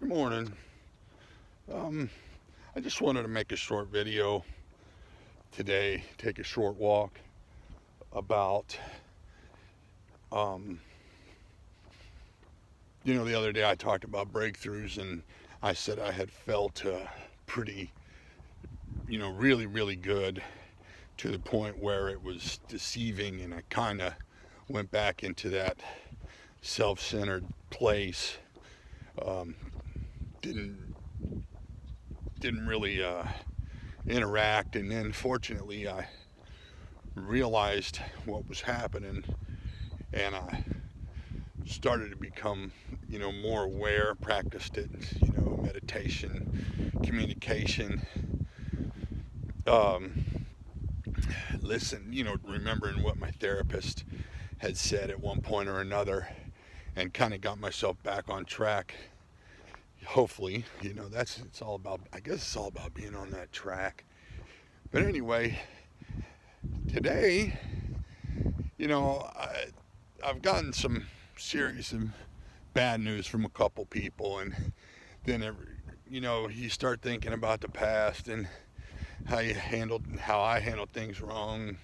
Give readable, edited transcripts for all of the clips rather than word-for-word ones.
Good morning. I just wanted to make a short video today, take a short walk about, um, the other day I talked about breakthroughs and I said I had felt pretty, really, really good to the point where it was deceiving, and I kind of went back into that self-centered place. Um, didn't didn't really interact, and then fortunately I realized what was happening, and I started to become more aware, practiced it, meditation, communication, um, listen, remembering what my therapist had said at one point or another, and kind of got myself back on track. Hopefully, it's all about, I guess it's all about being on that track. But anyway, today, I've gotten some serious and bad news from a couple people, and then you start thinking about the past and how I handled things wrong,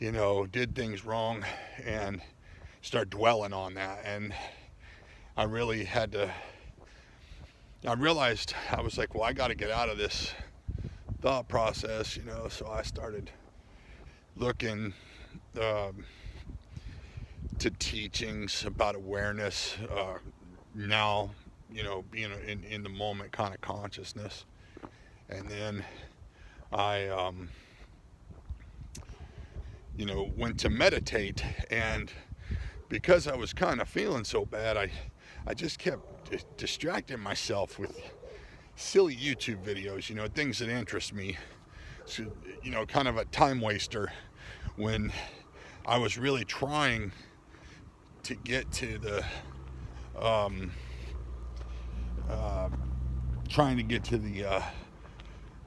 did things wrong, and start dwelling on that. And I really had to. I realized, I was like, well, I got to get out of this thought process, So I started looking to teachings about awareness, now, being in the moment kind of consciousness. And then I, went to meditate, and because I was kind of feeling so bad, I just kept distracting myself with silly YouTube videos, things that interest me. So, kind of a time waster, when I was really trying to get to um, uh,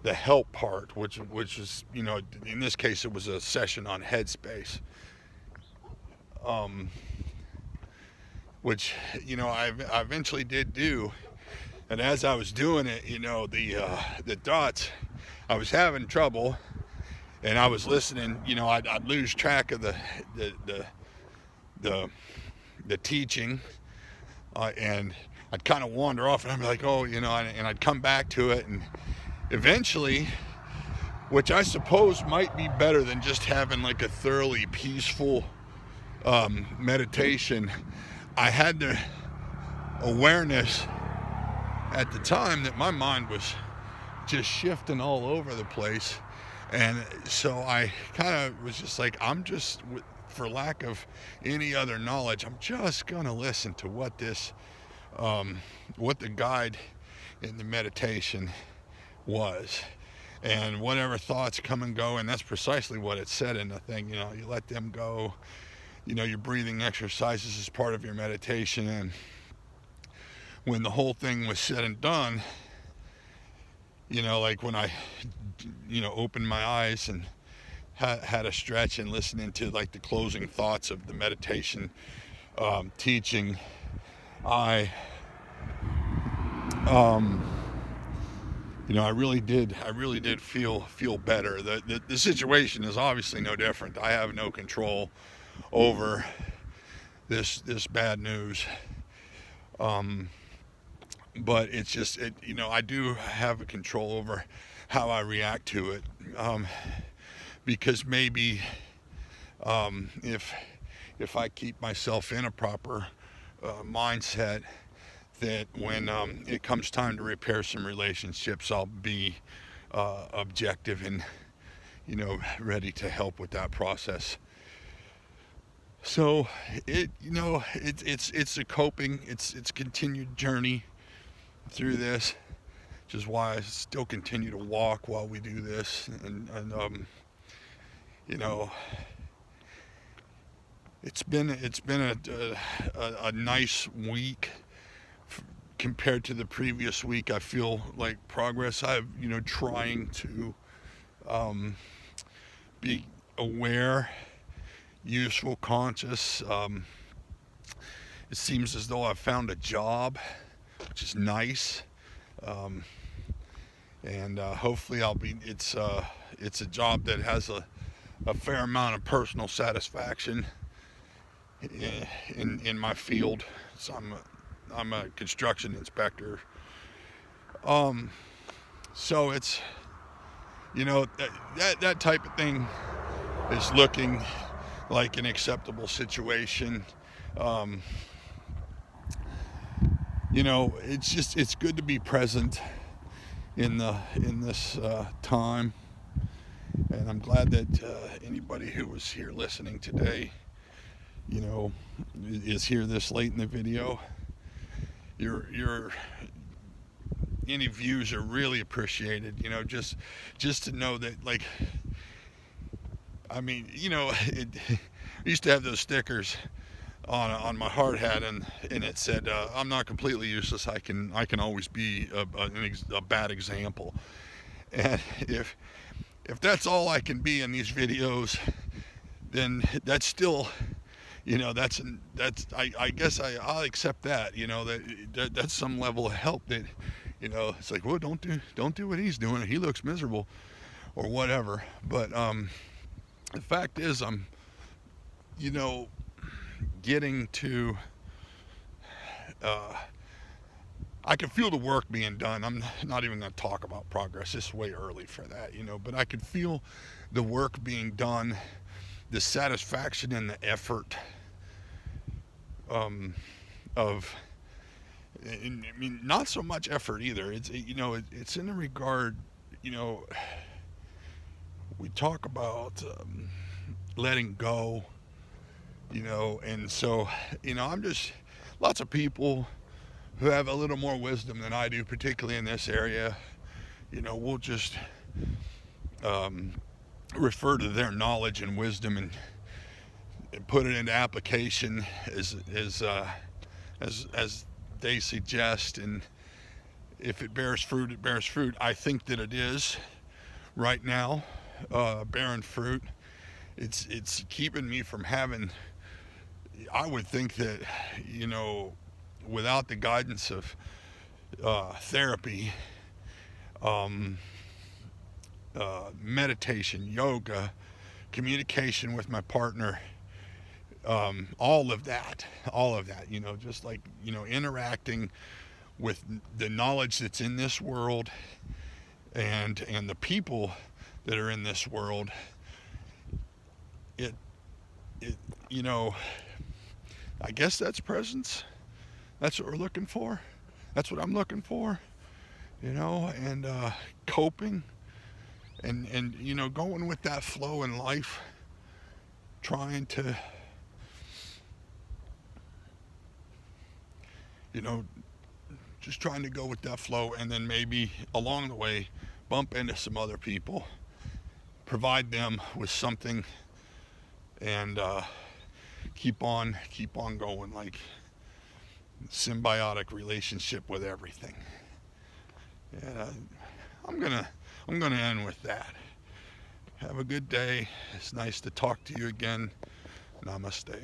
the help part, which is, in this case it was a session on Headspace, which I eventually did do. And as I was doing it, the dots, I was having trouble, and I was listening. I'd lose track of the teaching, and I'd kind of wander off, and I'd be like, oh, and I'd come back to it, and eventually, which I suppose might be better than just having like a thoroughly peaceful meditation, I had the awareness at the time that my mind was just shifting all over the place. And so I kind of was just like, for lack of any other knowledge, I'm just gonna listen to what the guide in the meditation was, and whatever thoughts come and go. And that's precisely what it said in the thing. You let them go. Your breathing exercises is part of your meditation. And when the whole thing was said and done, like when I opened my eyes and had a stretch and listening to like the closing thoughts of the meditation teaching, I I really did feel better. The situation is obviously no different. I have no control over this bad news, but it's just I do have a control over how I react to it, because maybe if I keep myself in a proper mindset, that when it comes time to repair some relationships, I'll be objective and ready to help with that process. So it's a coping, it's a continued journey through this, which is why I still continue to walk while we do this. And it's been a nice week compared to the previous week. I feel like progress. I've trying to be aware, useful, conscious. It seems as though I've found a job, which is nice. And hopefully it's a job that has a fair amount of personal satisfaction in my field. So I'm a construction inspector. So it's, that type of thing is looking like an acceptable situation. It's good to be present in this time, and I'm glad that anybody who was here listening today, is here this late in the video. Your any views are really appreciated. Just to know that, like, I mean, I used to have those stickers on my hard hat, and it said, "I'm not completely useless. I can always be a bad example." And if that's all I can be in these videos, then that's still, I guess I'll accept that. That's some level of help. That, it's like, well, don't do what he's doing. He looks miserable, or whatever. But the fact is, I'm, getting to, I can feel the work being done. I'm not even going to talk about progress. It's way early for that, but I could feel the work being done, the satisfaction and the effort of, I mean, not so much effort either. It's in the regard, we talk about letting go, and so, I'm just, lots of people who have a little more wisdom than I do, particularly in this area, we'll just refer to their knowledge and wisdom and put it into application as they suggest. And if it bears fruit, it bears fruit. I think that it is right now bearing fruit. It's keeping me from having, I would think that, without the guidance of therapy, meditation, yoga, communication with my partner, all of that, just like, interacting with the knowledge that's in this world and the people that are in this world, I guess that's presence. That's what we're looking for. That's what I'm looking for, and coping and going with that flow in life, trying to, just trying to go with that flow, and then maybe along the way bump into some other people, provide them with something, and keep on going, like symbiotic relationship with everything. And I'm gonna end with that. Have a good day. It's nice to talk to you again. Namaste.